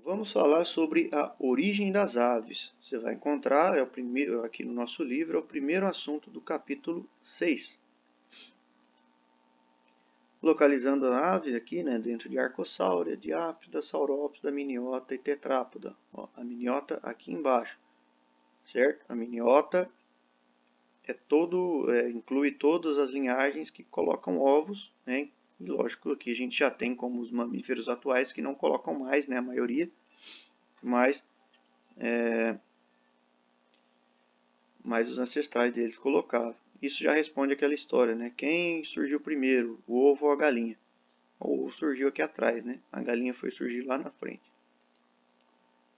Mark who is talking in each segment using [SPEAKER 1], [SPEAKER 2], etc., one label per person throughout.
[SPEAKER 1] Vamos falar sobre a origem das aves. Você vai encontrar, aqui no nosso livro, é o primeiro assunto do capítulo 6. Localizando a ave aqui, né, dentro de Arcosáurea, Diáptida, Saurópsida, Miniota e Tetrápoda. Ó, a Miniota aqui embaixo, certo? A Miniota inclui todas as linhagens que colocam ovos, né? E lógico que a gente já tem como os mamíferos atuais que não colocam mais, né, a maioria, mas os ancestrais deles colocavam. Isso já responde aquela história, né? Quem surgiu primeiro, o ovo ou a galinha? O ovo surgiu aqui atrás, né? A galinha foi surgir lá na frente.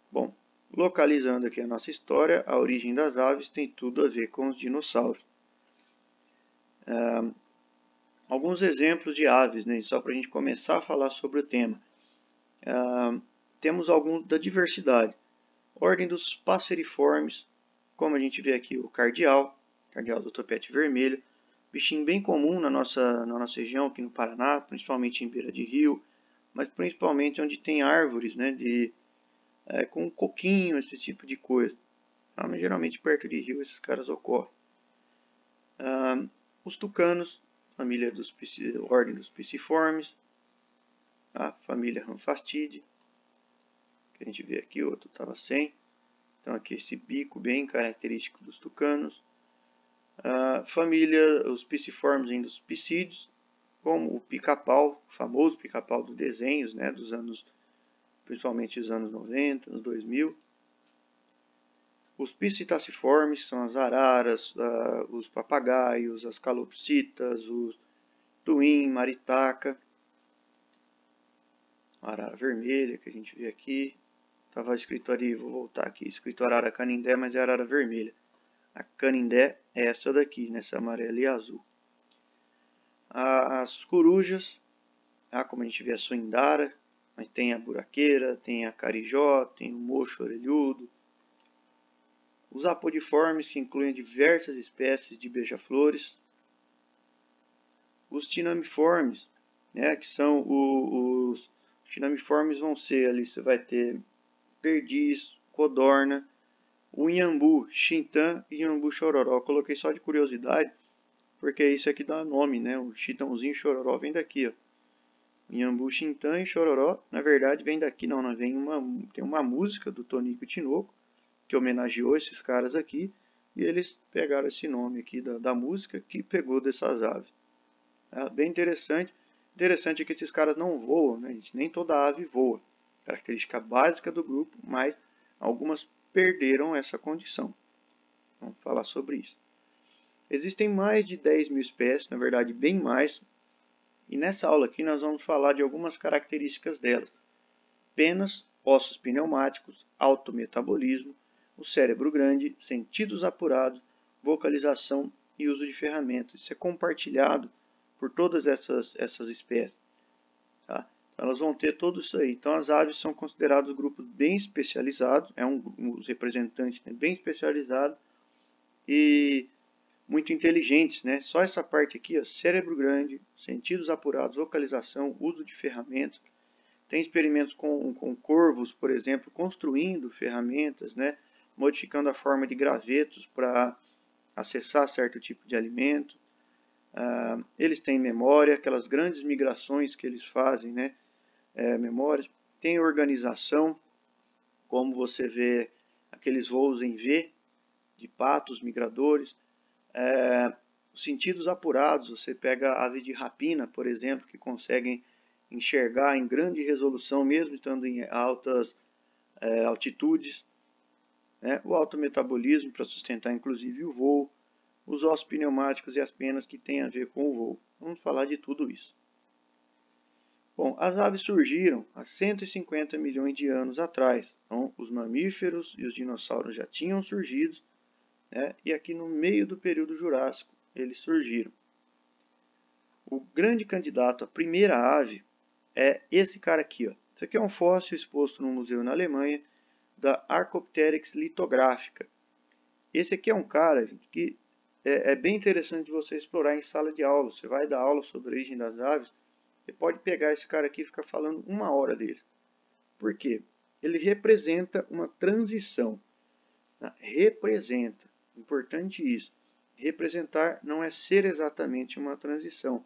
[SPEAKER 1] Bom, localizando aqui a nossa história, a origem das aves tem tudo a ver com os dinossauros. Alguns exemplos de aves, né? Só para a gente começar a falar sobre o tema. Temos alguns da diversidade. Ordem dos passeriformes, como a gente vê aqui o cardeal do topete vermelho, bichinho bem comum na nossa região aqui no Paraná, principalmente em beira de rio, mas principalmente onde tem árvores, né, com um coquinho, esse tipo de coisa. Mas geralmente perto de rio esses caras ocorrem. Os tucanos, ordem dos pisciformes, a família Ramphastidae, que a gente vê aqui, o outro estava sem. Então aqui esse bico bem característico dos tucanos. Família, os pisciformes dos piscídeos, como o pica-pau, o famoso pica-pau dos desenhos, né, dos anos, principalmente os anos 90, anos 2000. Os piscitaciformes são as araras, os papagaios, as calopsitas, os tuim, maritaca, a arara vermelha que a gente vê aqui. Estava escrito ali, vou voltar aqui, escrito arara canindé, mas é arara vermelha. A canindé é essa daqui, nessa amarela e azul. As corujas, como a gente vê a suindara, mas tem a buraqueira, tem a carijó, tem o mocho orelhudo. Os apodiformes, que incluem diversas espécies de beija-flores. Os tinamiformes, né, que são os tinamiformes vão ser ali, você vai ter perdiz, codorna, o inhambu, xintã e inhambu chororó. Eu coloquei só de curiosidade, porque isso aqui dá nome, né? O chitãozinho chororó vem daqui, ó. Inhambu, xintã e chororó, na verdade, vem daqui, não tem uma música do Tonico Tinoco, que homenageou esses caras aqui, e eles pegaram esse nome aqui da música, que pegou dessas aves. Bem interessante. Interessante é que esses caras não voam, né? Nem toda ave voa. Característica básica do grupo, mas algumas perderam essa condição. Vamos falar sobre isso. Existem mais de 10 mil espécies, na verdade bem mais, e nessa aula aqui nós vamos falar de algumas características delas. Penas, ossos pneumáticos, alto metabolismo, o cérebro grande, sentidos apurados, vocalização e uso de ferramentas. Isso é compartilhado por todas essas espécies. Tá? Então, elas vão ter tudo isso aí. Então as aves são considerados grupos bem especializados, os representantes, né, bem especializados e muito inteligentes, né? Só essa parte aqui, ó, cérebro grande, sentidos apurados, vocalização, uso de ferramentas. Tem experimentos com corvos, por exemplo, construindo ferramentas, né? Modificando a forma de gravetos para acessar certo tipo de alimento. Eles têm memória, aquelas grandes migrações que eles fazem, né? Memórias. Tem organização, como você vê aqueles voos em V de patos migradores. Os sentidos apurados, você pega aves de rapina, por exemplo, que conseguem enxergar em grande resolução, mesmo estando em altas altitudes. Né? O alto metabolismo para sustentar inclusive o voo, os ossos pneumáticos e as penas que têm a ver com o voo. Vamos falar de tudo isso. Bom, as aves surgiram há 150 milhões de anos atrás. Então, os mamíferos e os dinossauros já tinham surgido, né? E aqui no meio do período Jurássico eles surgiram. O grande candidato à primeira ave é esse cara aqui, ó. Isso aqui é um fóssil exposto no museu na Alemanha da Archaeopteryx litográfica. Esse aqui é um cara, gente, que é bem interessante de você explorar em sala de aula. Você vai dar aula sobre a origem das aves, você pode pegar esse cara aqui e ficar falando 1 hora dele. Por quê? ele representa uma transição. Tá? Representa, importante isso. Representar não é ser exatamente uma transição.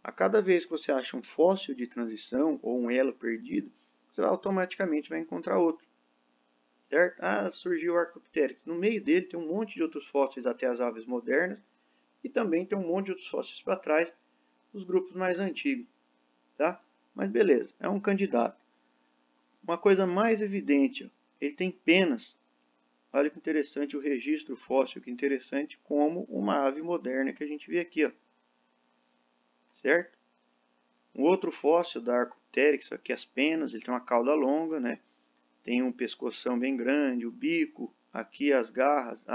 [SPEAKER 1] A cada vez que você acha um fóssil de transição ou um elo perdido, você automaticamente vai encontrar outro. Certo? Ah, surgiu o Archaeopteryx. No meio dele tem um monte de outros fósseis até as aves modernas e também tem um monte de outros fósseis para trás dos grupos mais antigos. Tá? Mas beleza, é um candidato. Uma coisa mais evidente, ele tem penas. Olha que interessante o registro fóssil, que interessante como uma ave moderna que a gente vê aqui. Ó. Certo? Um outro fóssil da Archaeopteryx, aqui as penas, ele tem uma cauda longa, né? Tem um pescoção bem grande, o bico, aqui as garras,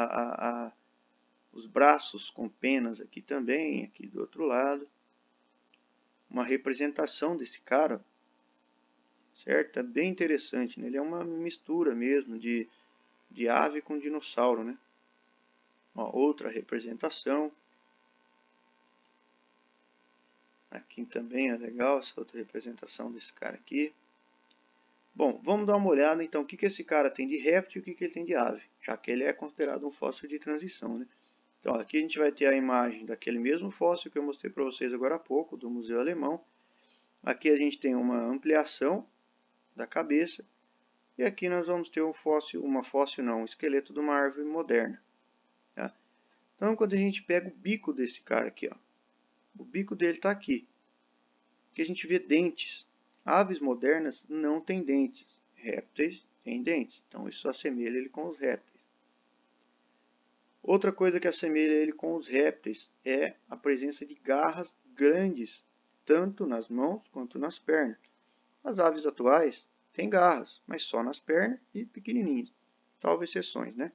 [SPEAKER 1] os braços com penas aqui também, aqui do outro lado. Uma representação desse cara, certo? É bem interessante, né? Ele é uma mistura mesmo de ave com dinossauro, né? Ó, outra representação. Aqui também é legal essa outra representação desse cara aqui. Bom, vamos dar uma olhada então o que esse cara tem de réptil e o que ele tem de ave, já que ele é considerado um fóssil de transição, né? Então aqui a gente vai ter a imagem daquele mesmo fóssil que eu mostrei para vocês agora há pouco, do Museu Alemão. Aqui a gente tem uma ampliação da cabeça e aqui nós vamos ter um esqueleto de uma árvore moderna. Tá? Então quando a gente pega o bico desse cara aqui, ó, o bico dele está aqui, aqui a gente vê dentes. Aves modernas não têm dentes, répteis têm dentes, então isso assemelha ele com os répteis. Outra coisa que assemelha ele com os répteis é a presença de garras grandes, tanto nas mãos quanto nas pernas. As aves atuais têm garras, mas só nas pernas e pequenininhas, salvo exceções, né?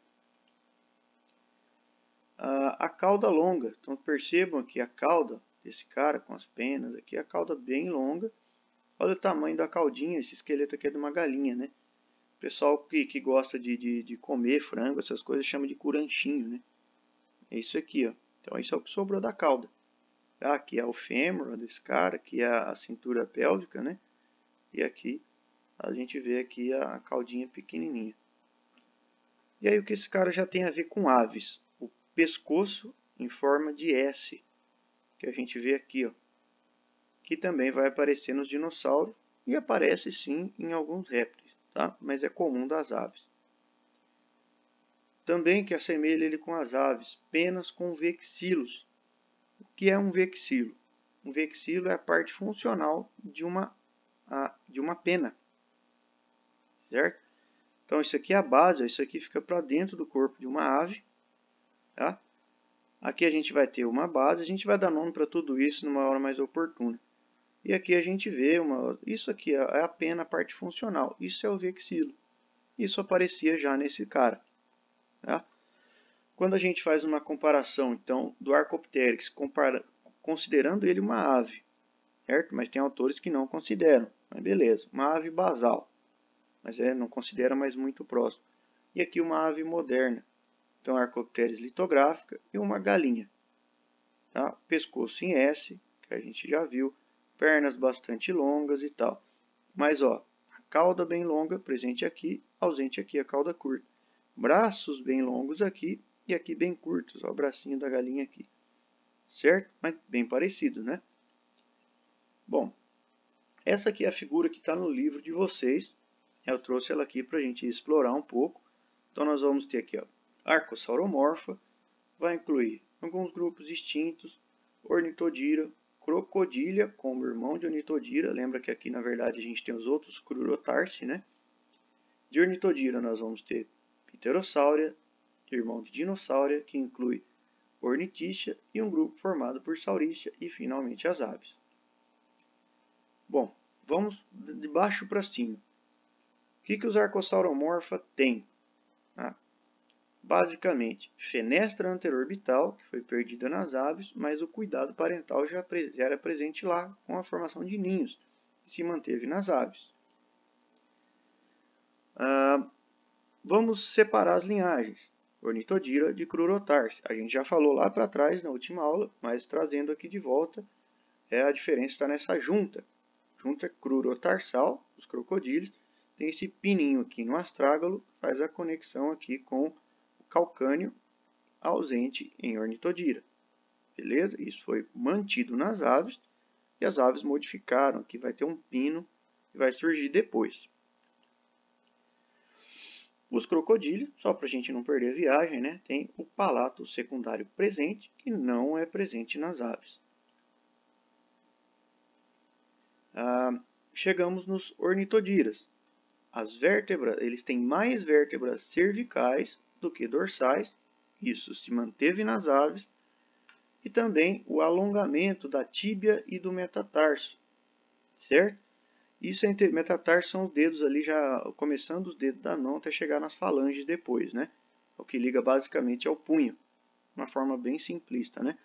[SPEAKER 1] A cauda longa, então percebam aqui a cauda desse cara com as penas, aqui a cauda bem longa. Olha o tamanho da caudinha, esse esqueleto aqui é de uma galinha, né? O pessoal que gosta de comer frango, essas coisas, chama de curanchinho, né? É isso aqui, ó. Então isso é o que sobrou da cauda. Tá? Aqui é o fêmur desse cara, aqui é a cintura pélvica, né? E aqui a gente vê aqui a caudinha pequenininha. E aí o que esse cara já tem a ver com aves? O pescoço em forma de S, que a gente vê aqui, ó. Que também vai aparecer nos dinossauros e aparece sim em alguns répteis, tá? Mas é comum das aves. Também que assemelha ele com as aves, penas com vexilos. O que é um vexilo? Um vexilo é a parte funcional de uma pena, certo? Então isso aqui é a base, isso aqui fica para dentro do corpo de uma ave, tá? Aqui a gente vai ter uma base, a gente vai dar nome para tudo isso numa hora mais oportuna. E aqui a gente vê isso aqui é a pena, a parte funcional. Isso é o vexilo. Isso aparecia já nesse cara. Tá? Quando a gente faz uma comparação, então, do Archaeopteryx, considerando ele uma ave, certo? Mas tem autores que não consideram. Mas beleza, uma ave basal. Mas não considera mais muito próximo. E aqui uma ave moderna. Então, Archaeopteryx litográfica e uma galinha. Tá? Pescoço em S, que a gente já viu. Pernas bastante longas e tal. Mas ó, a cauda bem longa, presente aqui, ausente aqui a cauda curta. Braços bem longos aqui e aqui bem curtos, ó, o bracinho da galinha aqui. Certo? Mas bem parecido, né? Bom, essa aqui é a figura que está no livro de vocês. Eu trouxe ela aqui para a gente explorar um pouco. Então nós vamos ter aqui, ó, Arcosauromorpha, vai incluir alguns grupos extintos, Ornitodira, Crocodília como irmão de Ornitodira. Lembra que aqui na verdade a gente tem os outros Crurotarsi, né? De Ornitodira nós vamos ter Pterossauria, irmão de Dinossauria, que inclui Ornithischia e um grupo formado por Sauríschia e finalmente as aves. Bom, vamos de baixo para cima. O que os Arcosauromorpha têm? Basicamente, fenestra anterorbital, que foi perdida nas aves, mas o cuidado parental já era presente lá com a formação de ninhos, que se manteve nas aves. Vamos separar as linhagens. Ornitodira de Crurotarsi. A gente já falou lá para trás na última aula, mas trazendo aqui de volta, a diferença está nessa junta. Junta crurotarsal, os crocodílios, tem esse pininho aqui no astrágalo, que faz a conexão aqui com o calcânio ausente em Ornitodira. Beleza? Isso foi mantido nas aves e as aves modificaram. Aqui vai ter um pino que vai surgir depois. Os crocodílios, só para a gente não perder a viagem, né, tem o palato secundário presente, que não é presente nas aves. Chegamos nos ornitodiras. As vértebras, eles têm mais vértebras cervicais do que dorsais. Isso se manteve nas aves. E também o alongamento da tíbia e do metatarso, certo? Isso entre metatarso são os dedos ali, já começando os dedos da mão até chegar nas falanges depois, né? O que liga basicamente ao punho, uma forma bem simplista, né?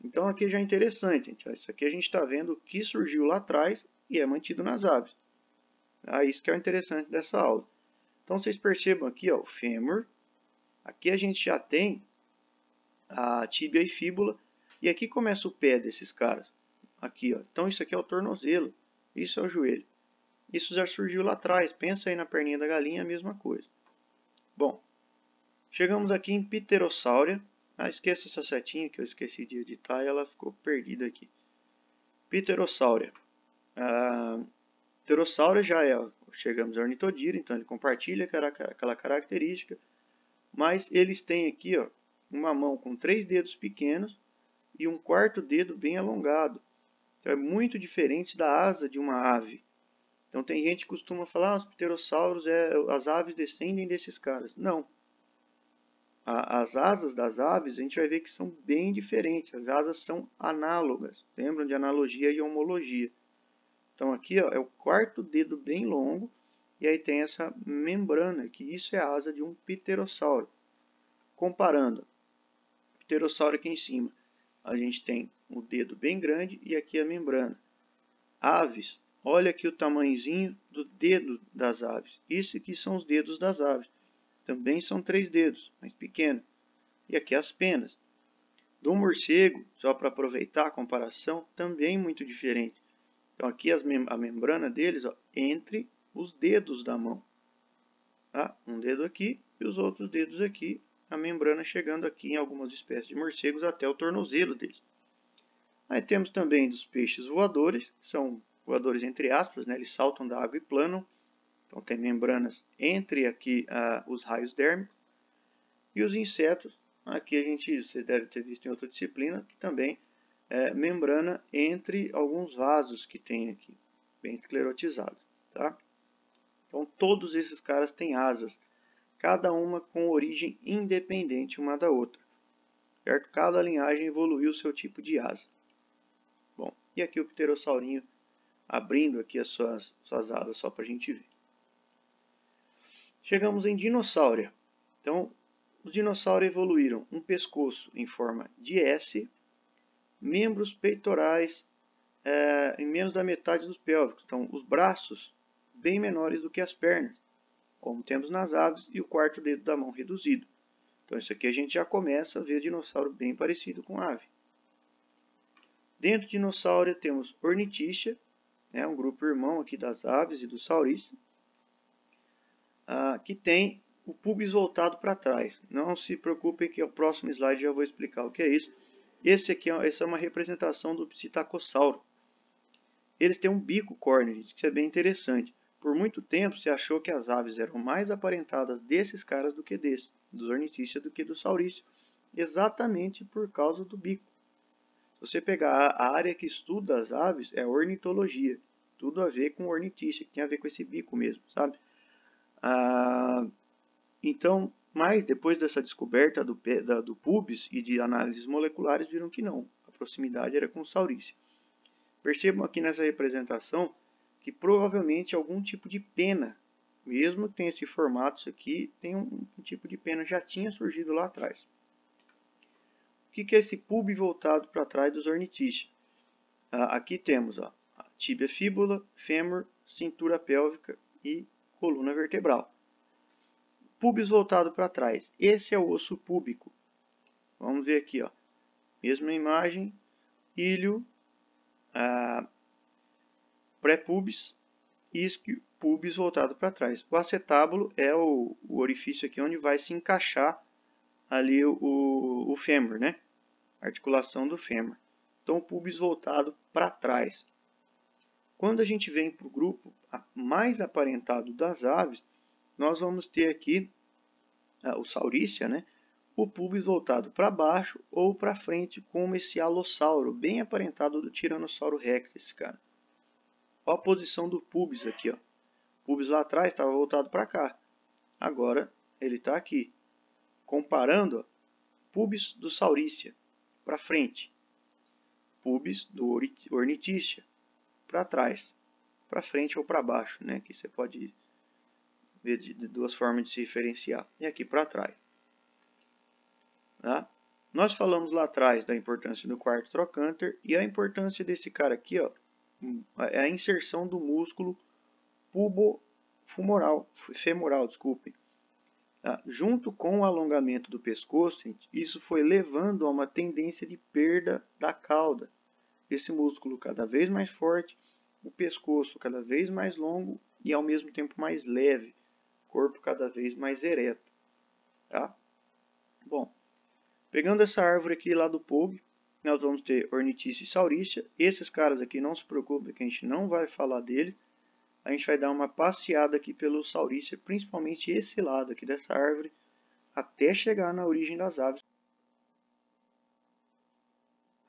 [SPEAKER 1] Então aqui já é interessante, gente. Isso aqui a gente está vendo o que surgiu lá atrás e é mantido nas aves. Isso que é o interessante dessa aula. Então vocês percebam aqui, ó, o fêmur. Aqui a gente já tem a tíbia e fíbula. E aqui começa o pé desses caras. Aqui, ó. Então isso aqui é o tornozelo. Isso é o joelho. Isso já surgiu lá atrás. Pensa aí na perninha da galinha, a mesma coisa. Bom, chegamos aqui em Pterossauria. Esqueça essa setinha que eu esqueci de editar e ela ficou perdida aqui. Pterossauria. Pterossauria já é, chegamos a Ornitodira, então ele compartilha aquela característica. Mas eles têm aqui, ó, uma mão com 3 dedos pequenos e um quarto dedo bem alongado. Então é muito diferente da asa de uma ave. Então tem gente que costuma falar, os pterossauros, as aves descendem desses caras. Não. As asas das aves a gente vai ver que são bem diferentes. As asas são análogas. Lembram de analogia e homologia. Então aqui, ó, é o quarto dedo bem longo. E aí tem essa membrana, que isso é a asa de um pterossauro. Comparando, pterossauro aqui em cima, a gente tem o dedo bem grande e aqui a membrana. Aves, olha aqui o tamanhozinho do dedo das aves. Isso aqui são os dedos das aves. Também são 3 dedos, mas pequenos. E aqui as penas. Do morcego, só para aproveitar a comparação, também muito diferente. Então aqui a membrana deles, ó, entre os dedos da mão. Tá? Um dedo aqui e os outros dedos aqui. A membrana chegando aqui em algumas espécies de morcegos até o tornozelo deles. Aí temos também dos peixes voadores, que são voadores entre aspas, né? Eles saltam da água e planam. Então tem membranas entre aqui os raios dérmicos. E os insetos, aqui você deve ter visto em outra disciplina, que também é membrana entre alguns vasos que tem aqui, bem esclerotizados. Tá? Então todos esses caras têm asas, cada uma com origem independente uma da outra. Certo? Cada linhagem evoluiu o seu tipo de asa. Bom, e aqui o pterossaurinho abrindo aqui as suas asas só para a gente ver. Chegamos em dinossauria. Então, os dinossauros evoluíram um pescoço em forma de S, membros peitorais em menos da metade dos pélvicos. Então, os braços bem menores do que as pernas, como temos nas aves, e o quarto dedo da mão reduzido. Então, isso aqui a gente já começa a ver dinossauro bem parecido com ave. Dentro de dinossauro temos Ornithischia, né, um grupo irmão aqui das aves e dos sauríceos, que tem o pubis voltado para trás. Não se preocupem que o próximo slide já vou explicar o que é isso. Essa é uma representação do psitacossauro. Eles têm um bico córneo, que isso é bem interessante. Por muito tempo se achou que as aves eram mais aparentadas desses caras do que desses, dos Ornithischia do que dos sauríceos, exatamente por causa do bico. Se você pegar a área que estuda as aves, é a ornitologia. Tudo a ver com Ornithischia, que tem a ver com esse bico mesmo, sabe? Então, mas depois dessa descoberta do pubis e de análises moleculares, viram que não. A proximidade era com o sauríceo. Percebam aqui nessa representação que provavelmente algum tipo de pena, mesmo que tenha esse formato, isso aqui tem um tipo de pena, já tinha surgido lá atrás. O que é esse pubis voltado para trás dos Ornithischia? Aqui temos a tíbia fíbula, fêmur, cintura pélvica e coluna vertebral. Pubis voltado para trás. Esse é o osso púbico. Vamos ver aqui, ó. Mesma imagem, ilho, pré-pubis, isquio, pubis voltado para trás. O acetábulo é o orifício aqui onde vai se encaixar ali o fêmur, né? A articulação do fêmur. Então, o pubis voltado para trás. Quando a gente vem para o grupo mais aparentado das aves, nós vamos ter aqui o saurícia, né? O pubis voltado para baixo ou para frente, como esse alossauro, bem aparentado do Tiranossauro Rex, esse cara. Olha a posição do pubis aqui, ó. O pubis lá atrás estava voltado para cá. Agora ele está aqui. Comparando, ó, pubis do saurícia para frente, pubis do ornitícia para trás, para frente ou para baixo, né? Que você pode ver de duas formas de se referenciar. E aqui para trás. Tá? Nós falamos lá atrás da importância do quarto trocânter e a importância desse cara aqui, ó, é a inserção do músculo femoral, desculpe. Tá? Junto com o alongamento do pescoço, isso foi levando a uma tendência de perda da cauda. Esse músculo cada vez mais forte, o pescoço cada vez mais longo e ao mesmo tempo mais leve, corpo cada vez mais ereto. Tá? Bom, pegando essa árvore aqui lá do pug, nós vamos ter ornitícia e saurícia. Esses caras aqui não se preocupem que a gente não vai falar deles. A gente vai dar uma passeada aqui pelo saurícia, principalmente esse lado aqui dessa árvore, até chegar na origem das aves.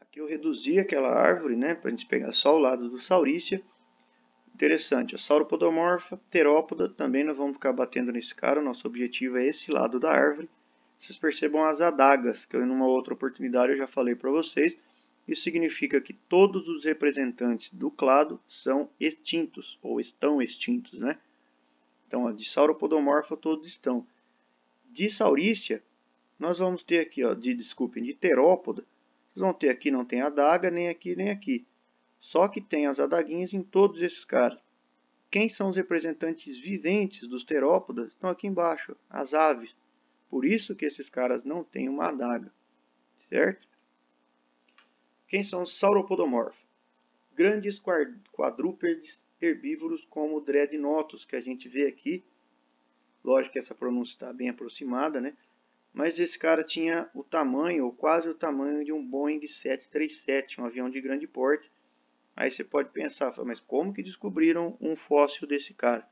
[SPEAKER 1] Aqui eu reduzi aquela árvore, né, para a gente pegar só o lado do saurícia. Interessante, a sauropodomorfa, terópoda, também nós vamos ficar batendo nesse cara, o nosso objetivo é esse lado da árvore. Vocês percebam as adagas, que eu em uma outra oportunidade eu já falei para vocês. Isso significa que todos os representantes do clado são extintos, ou estão extintos, né? Então, de sauropodomorfa todos estão. De saurícia, nós vamos ter aqui, ó, de terópoda, vocês vão ter aqui, não tem adaga, nem aqui, nem aqui. Só que tem as adaguinhas em todos esses caras. Quem são os representantes viventes dos terópodas? Estão aqui embaixo, as aves. Por isso que esses caras não têm uma adaga, certo? Quem são os sauropodomorfos? Grandes quadrúpedes herbívoros como o Dreadnoughtus, que a gente vê aqui. Lógico que essa pronúncia está bem aproximada, né? Mas esse cara tinha o tamanho, ou quase o tamanho de um Boeing 737, um avião de grande porte. Aí você pode pensar, mas como que descobriram um fóssil desse cara?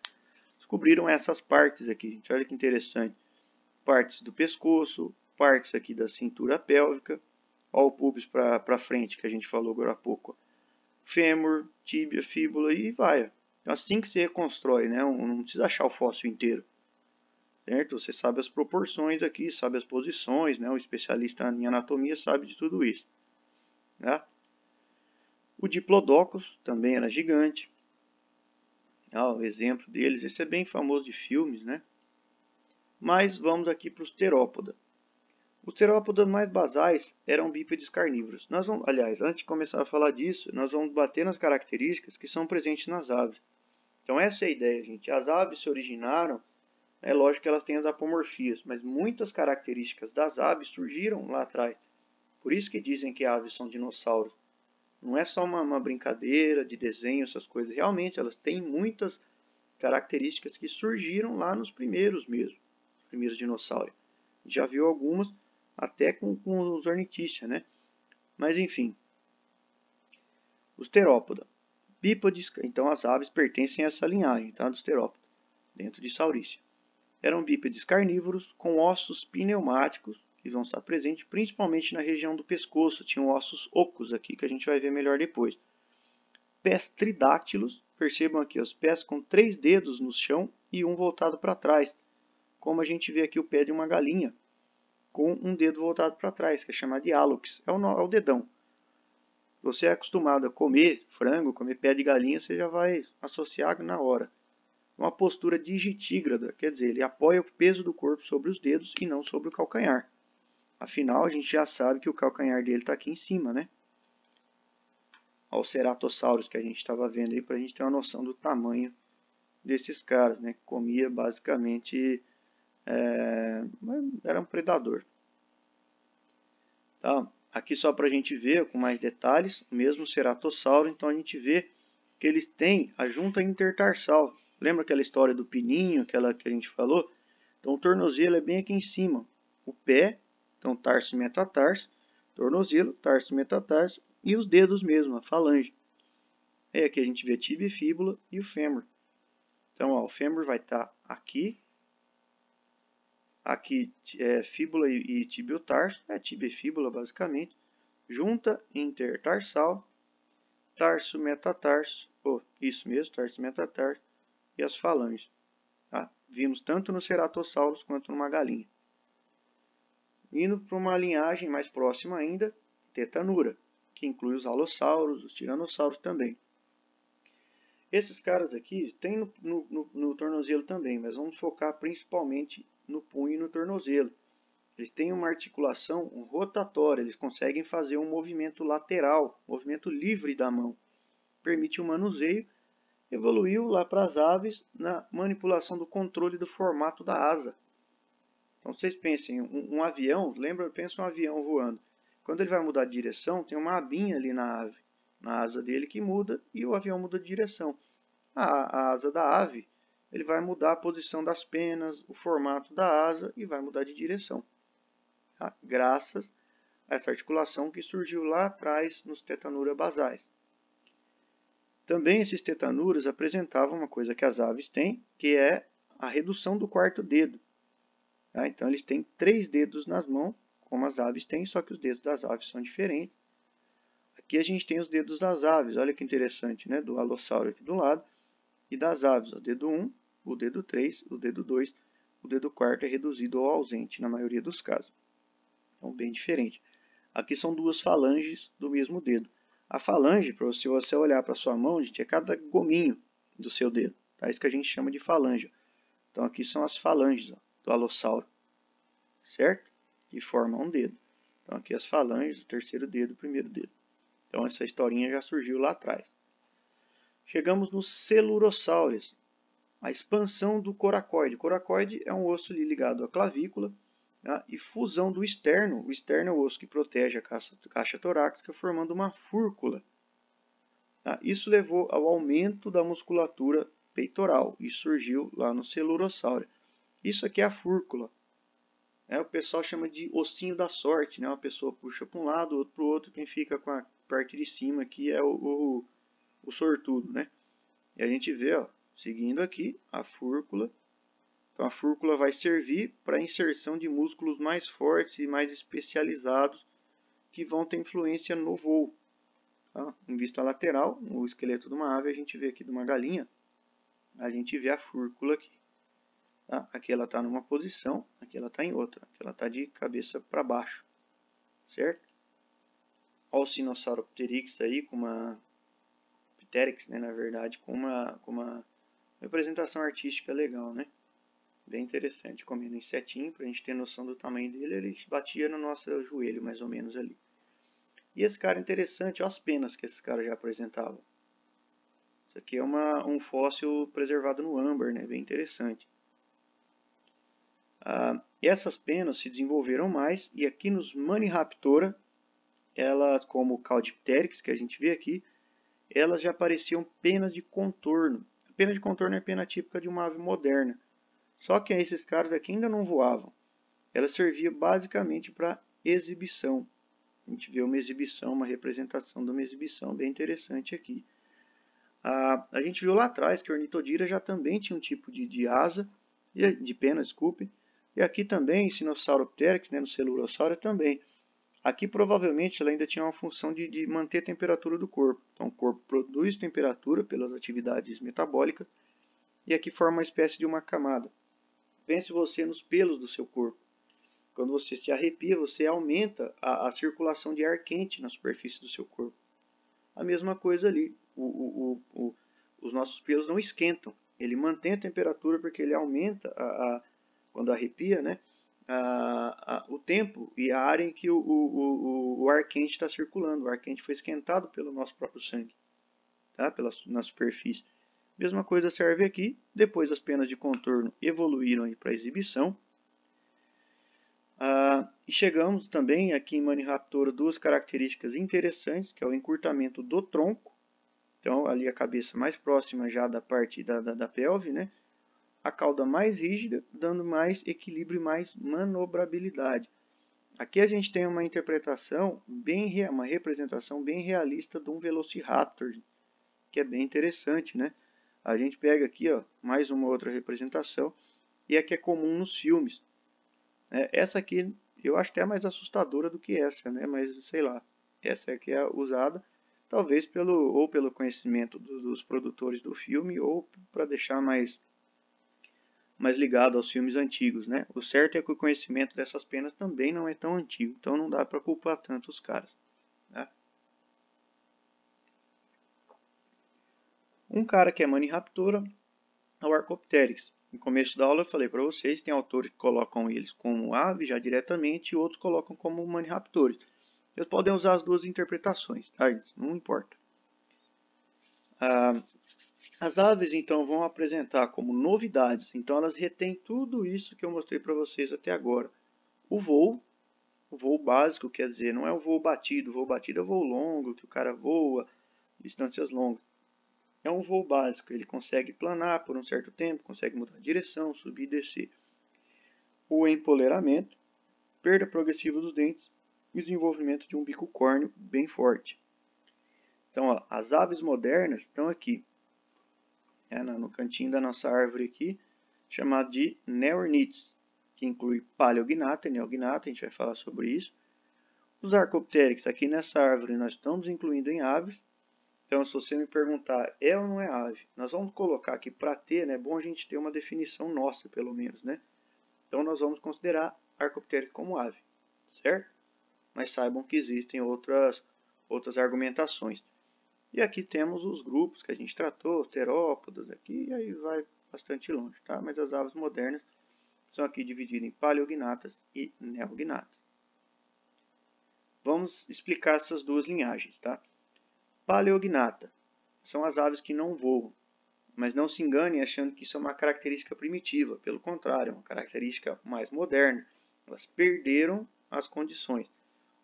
[SPEAKER 1] Descobriram essas partes aqui, gente. Olha que interessante. Partes do pescoço, partes aqui da cintura pélvica. Olha o pubis para frente que a gente falou agora há pouco. Fêmur, tíbia, fíbula e vai. Assim que se reconstrói, né? Não precisa achar o fóssil inteiro. Certo? Você sabe as proporções aqui, sabe as posições, né? O especialista em anatomia sabe de tudo isso. Né? O Diplodocus também era gigante. O exemplo deles, esse é bem famoso de filmes, né? Mas vamos aqui para os terópoda. Os terópodas mais basais eram bípedes carnívoros. Aliás, antes de começar a falar disso, nós vamos bater nas características que são presentes nas aves. Então essa é a ideia, gente. As aves se originaram, é lógico que elas têm as apomorfias, mas muitas características das aves surgiram lá atrás. Por isso que dizem que aves são dinossauros. Não é só uma brincadeira de desenho, essas coisas. Realmente, elas têm muitas características que surgiram lá nos primeiros mesmo. Os primeiros dinossauros. Já viu algumas até com os ornitícia, né? Mas enfim. Os terópoda. Bípedes, então as aves pertencem a essa linhagem, tá? Dos terópoda, dentro de saurícia. Eram bípedes carnívoros com ossos pneumáticos, que vão estar presentes principalmente na região do pescoço. Tinham ossos ocos aqui, que a gente vai ver melhor depois. Pés tridáctilos, percebam aqui os pés com 3 dedos no chão e um voltado para trás. Como a gente vê aqui o pé de uma galinha, com um dedo voltado para trás, que é chamado de hálux, é o dedão. Você é acostumado a comer frango, comer pé de galinha, você já vai associar na hora. Uma postura digitígrada, quer dizer, ele apoia o peso do corpo sobre os dedos e não sobre o calcanhar. Afinal, a gente já sabe que o calcanhar dele está aqui em cima, né? Olha os ceratossauros que a gente estava vendo aí, para a gente ter uma noção do tamanho desses caras, né? Que comia basicamente, era um predador. Tá? Aqui só para a gente ver com mais detalhes, o mesmo ceratossauro, então a gente vê que eles têm a junta intertarsal. Lembra aquela história do pininho, aquela que a gente falou? Então o tornozelo é bem aqui em cima. O pé, então tarso e metatarso, tornozelo, tarso e metatarso, e os dedos mesmo, a falange. Aí aqui a gente vê a tíbia e fíbula e o fêmur. Então ó, o fêmur vai estar aqui. Aqui é fíbula e tibiotarso, é tíbia e fíbula basicamente. Junta intertarsal, tarso metatarso, isso mesmo, tarso metatarso, e as falanges. Tá? Vimos tanto no ceratossauros quanto numa galinha. Indo para uma linhagem mais próxima ainda, tetanura, que inclui os alossauros, os tiranossauros também. Esses caras aqui tem no tornozelo também, mas vamos focar principalmente no punho e no tornozelo. Eles têm uma articulação rotatória, eles conseguem fazer um movimento lateral, movimento livre da mão. Permite o manuseio. Evoluiu lá para as aves na manipulação do controle do formato da asa. Então vocês pensem, um avião, pensa um avião voando. Quando ele vai mudar de direção, tem uma abinha ali na ave, na asa dele que muda e o avião muda de direção. A asa da ave, ele vai mudar a posição das penas, o formato da asa e vai mudar de direção. Tá? Graças a essa articulação que surgiu lá atrás nos tetanura basais. Também esses tetanuras apresentavam uma coisa que as aves têm, que é a redução do quarto dedo. Tá? Então eles têm 3 dedos nas mãos, como as aves têm, só que os dedos das aves são diferentes. Aqui a gente tem os dedos das aves, olha que interessante, né? Do alossauro aqui do lado, e das aves, o dedo 1, o dedo 3, o dedo 2, o dedo 4 é reduzido ou ausente na maioria dos casos. Então bem diferente. Aqui são 2 falanges do mesmo dedo. A falange, para você olhar para a sua mão, gente, é cada gominho do seu dedo. Tá? Isso que a gente chama de falange. Então aqui são as falanges do alossauro, certo? Que formam um dedo. Então aqui as falanges, o terceiro dedo, o primeiro dedo. Então essa historinha já surgiu lá atrás. Chegamos nos celurossauros, a expansão do coracoide. O coracoide é um osso ligado à clavícula, tá? E fusão do externo. O externo é o osso que protege a caixa torácica, formando uma fúrcula. Tá? Isso levou ao aumento da musculatura peitoral e surgiu lá no celurossauro. Isso aqui é a fúrcula. O pessoal chama de ossinho da sorte. Né? Uma pessoa puxa para um lado, outro para o outro. Quem fica com a parte de cima aqui é o sortudo. Né? E a gente vê, ó, seguindo aqui, a fúrcula. Então a fúrcula vai servir para a inserção de músculos mais fortes e mais especializados que vão ter influência no voo. Tá? Em vista lateral, no esqueleto de uma ave, a gente vê aqui de uma galinha, a gente vê a fúrcula aqui. Tá? Aqui ela está numa posição, aqui ela está em outra. Aqui ela está de cabeça para baixo, certo? Olha o Sinosauropteryx aí com uma... Pteryx, né, na verdade, com uma representação artística legal, né? Bem interessante, comendo insetinho, para a gente ter noção do tamanho dele, ele batia no nosso joelho, mais ou menos ali. E esse cara é interessante, olha as penas que esse cara já apresentava. Isso aqui é um fóssil preservado no âmbar, né? Bem interessante. Essas penas se desenvolveram mais, e aqui nos Maniraptora, elas, como o Caudipteryx, que a gente vê aqui, elas já pareciam penas de contorno. A pena de contorno é a pena típica de uma ave moderna. Só que esses caras aqui ainda não voavam. Ela servia basicamente para exibição. A gente vê uma exibição, uma representação de uma exibição bem interessante aqui. A gente viu lá atrás que a ornitodira já também tinha um tipo de asa, de pena, desculpe. E aqui também, Sinosauropteryx, né, no Celurossauro também. Aqui provavelmente ela ainda tinha uma função de manter a temperatura do corpo. Então o corpo produz temperatura pelas atividades metabólicas. E aqui forma uma espécie de uma camada. Pense você nos pelos do seu corpo. Quando você se arrepia, você aumenta a circulação de ar quente na superfície do seu corpo. A mesma coisa ali. Os nossos pelos não esquentam. Ele mantém a temperatura porque ele aumenta, quando arrepia, né, o tempo e a área em que o ar quente está circulando. O ar quente foi esquentado pelo nosso próprio sangue, tá? Na superfície. Mesma coisa serve aqui. Depois as penas de contorno evoluíram para exibição. E chegamos também aqui em Maniraptora 2 características interessantes, que é o encurtamento do tronco. Então, ali a cabeça mais próxima já da parte da pelve, né? A cauda mais rígida, dando mais equilíbrio e mais manobrabilidade. Aqui a gente tem uma interpretação uma representação bem realista de um Velociraptor, que é bem interessante, né? A gente pega aqui, ó, mais uma outra representação, e a que é comum nos filmes. Essa aqui eu acho até mais assustadora do que essa, né? Mas sei lá, essa é que é usada, talvez pelo conhecimento dos produtores do filme, ou para deixar mais ligado aos filmes antigos, né? O certo é que o conhecimento dessas penas também não é tão antigo, então não dá para culpar tanto os caras. Tá? Um cara que é maniraptora é o Archaeopteryx. No começo da aula eu falei para vocês, tem autores que colocam eles como ave já diretamente e outros colocam como maniraptores. Eles podem usar as duas interpretações, tá? Não importa. As aves, então, vão apresentar como novidades. Então, elas retêm tudo isso que eu mostrei para vocês até agora. O voo básico, quer dizer, não é o voo batido. O voo batido é o voo longo, que o cara voa, distâncias longas. É um voo básico. Ele consegue planar por um certo tempo, consegue mudar de direção, subir e descer. O empoleiramento, perda progressiva dos dentes e desenvolvimento de um bico córneo bem forte. Então, ó, as aves modernas estão aqui. No cantinho da nossa árvore aqui, chamado de Neornithes, que inclui Paleognatha e Neognatha, a gente vai falar sobre isso. Os Archaeopteryx, aqui nessa árvore, nós estamos incluindo em aves. Então, se você me perguntar, é ou não é ave? Nós vamos colocar aqui para ter, né? É bom a gente ter uma definição nossa, pelo menos, né? Então, nós vamos considerar Archaeopteryx como ave, certo? Mas saibam que existem outras argumentações. E aqui temos os grupos que a gente tratou, terópodas aqui, e aí vai bastante longe, tá? Mas as aves modernas são aqui divididas em paleognatas e neognatas. Vamos explicar essas duas linhagens, tá? Paleognata são as aves que não voam, mas não se enganem achando que isso é uma característica primitiva. Pelo contrário, é uma característica mais moderna. Elas perderam as condições.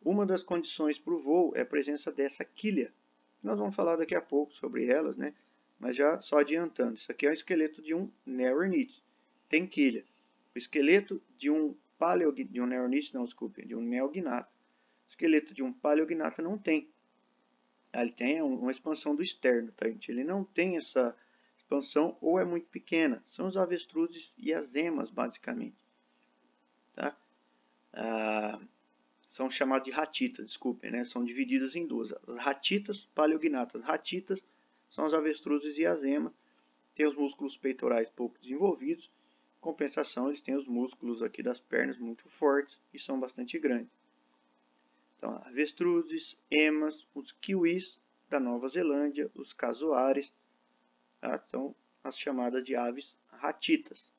[SPEAKER 1] Uma das condições para o voo é a presença dessa quilha. Nós vamos falar daqui a pouco sobre elas, né? Mas já só adiantando, isso aqui é o esqueleto de um Neornithes. Tem quilha. O esqueleto de um Neognata. O esqueleto de um Paleognata não tem. Ele tem uma expansão do externo, tá, gente? Ele não tem essa expansão ou é muito pequena. São os avestruzes e as emas, basicamente. Tá? São chamados de ratitas, desculpem, né? São divididas em duas. As ratitas, paleognatas. Ratitas são os avestruzes e as emas. Tem os músculos peitorais pouco desenvolvidos. Em compensação, eles têm os músculos aqui das pernas muito fortes e são bastante grandes. Então, avestruzes, emas, os kiwis da Nova Zelândia, os casuares, tá? São as chamadas de aves ratitas.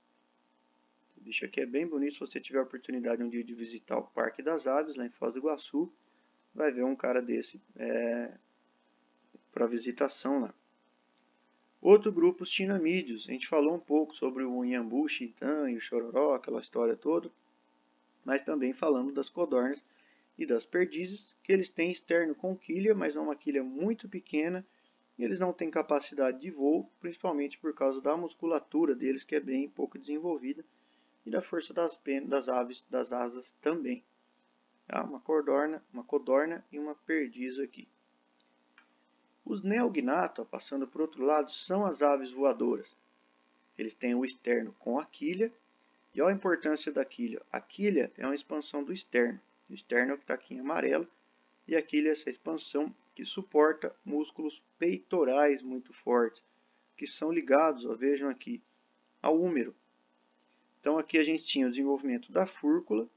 [SPEAKER 1] O bicho aqui é bem bonito. Se você tiver a oportunidade um dia de visitar o Parque das Aves, lá em Foz do Iguaçu, vai ver um cara desse para visitação lá. Outro grupo, os tinamídeos. A gente falou um pouco sobre o Inhambu, Xintã e o Chororó, aquela história toda. Mas também falamos das codornas e das perdizes, que eles têm externo com quilha, mas é uma quilha muito pequena. E eles não têm capacidade de voo, principalmente por causa da musculatura deles, que é bem pouco desenvolvida. E da força das aves, das asas também. Tá? Uma codorna e uma perdiz aqui. Os neognata, passando por outro lado, são as aves voadoras. Eles têm o externo com a quilha. E olha a importância da quilha. A quilha é uma expansão do externo. O externo é o que está aqui em amarelo. E a quilha é essa expansão que suporta músculos peitorais muito fortes, que são ligados, ó, vejam aqui, ao húmero. Então aqui a gente tinha o desenvolvimento da fúrcula,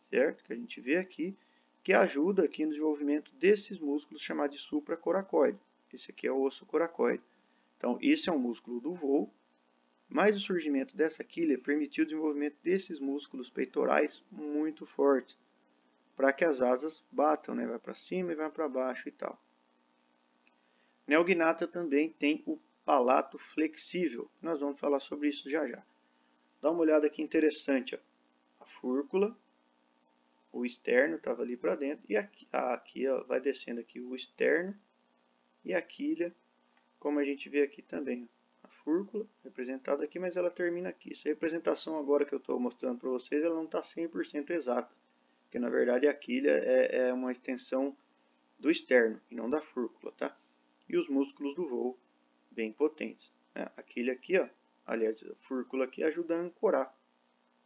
[SPEAKER 1] certo? Que a gente vê aqui, que ajuda aqui no desenvolvimento desses músculos chamados de supracoracoide. Esse aqui é o osso coracoide. Então esse é um músculo do voo, mas o surgimento dessa quilha permitiu o desenvolvimento desses músculos peitorais muito fortes, para que as asas batam, né? Vai para cima e vai para baixo e tal. Neognata também tem o palato flexível. Nós vamos falar sobre isso já já. Dá uma olhada aqui interessante. Ó. A fúrcula, o externo estava ali para dentro. E aqui ó, vai descendo aqui o externo e a quilha como a gente vê aqui também. A fúrcula representada aqui, mas ela termina aqui. Essa representação agora que eu estou mostrando para vocês, ela não está 100% exata. Porque na verdade a quilha é uma extensão do externo e não da fúrcula, tá? E os músculos do voo bem potentes. A quilha aqui, ó, aliás, a fúrcula aqui ajuda a ancorar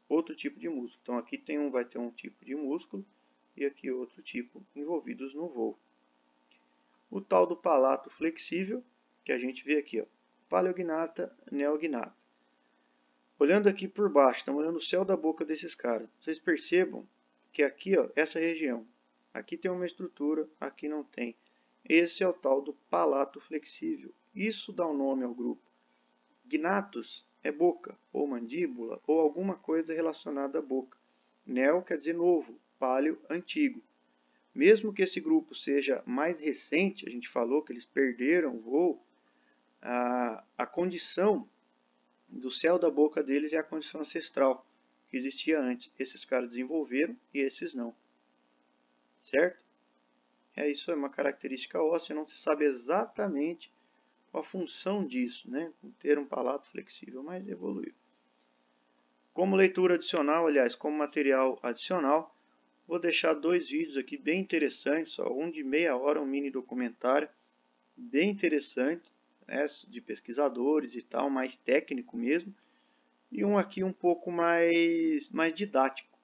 [SPEAKER 1] outro tipo de músculo. Então aqui vai ter um tipo de músculo e aqui outro tipo envolvidos no voo. O tal do palato flexível, que a gente vê aqui, ó, paleognata, neognata. Olhando aqui por baixo, estamos olhando o céu da boca desses caras. Vocês percebam que aqui, ó, essa região, aqui tem uma estrutura, aqui não tem. Esse é o tal do palato flexível. Isso dá um nome ao grupo. Gnatus é boca, ou mandíbula, ou alguma coisa relacionada à boca. Neo quer dizer novo, paleo, antigo. Mesmo que esse grupo seja mais recente, a gente falou que eles perderam o voo, a condição do céu da boca deles é a condição ancestral, que existia antes. Esses caras desenvolveram e esses não. Certo? Isso é uma característica óssea, não se sabe exatamente a função disso, né? Ter um palato flexível, mas evoluiu. Como leitura adicional, aliás, como material adicional, vou deixar 2 vídeos aqui bem interessantes, ó, um de meia hora, um mini documentário, bem interessante, né, de pesquisadores e tal, mais técnico mesmo, e um aqui um pouco mais didático.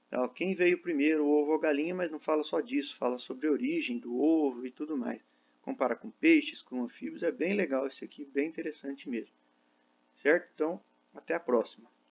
[SPEAKER 1] Tá? Quem veio primeiro, o ovo ou a galinha, mas não fala só disso, fala sobre a origem do ovo e tudo mais. Compara com peixes, com anfíbios, é bem legal esse aqui, bem interessante mesmo. Certo? Então, até a próxima.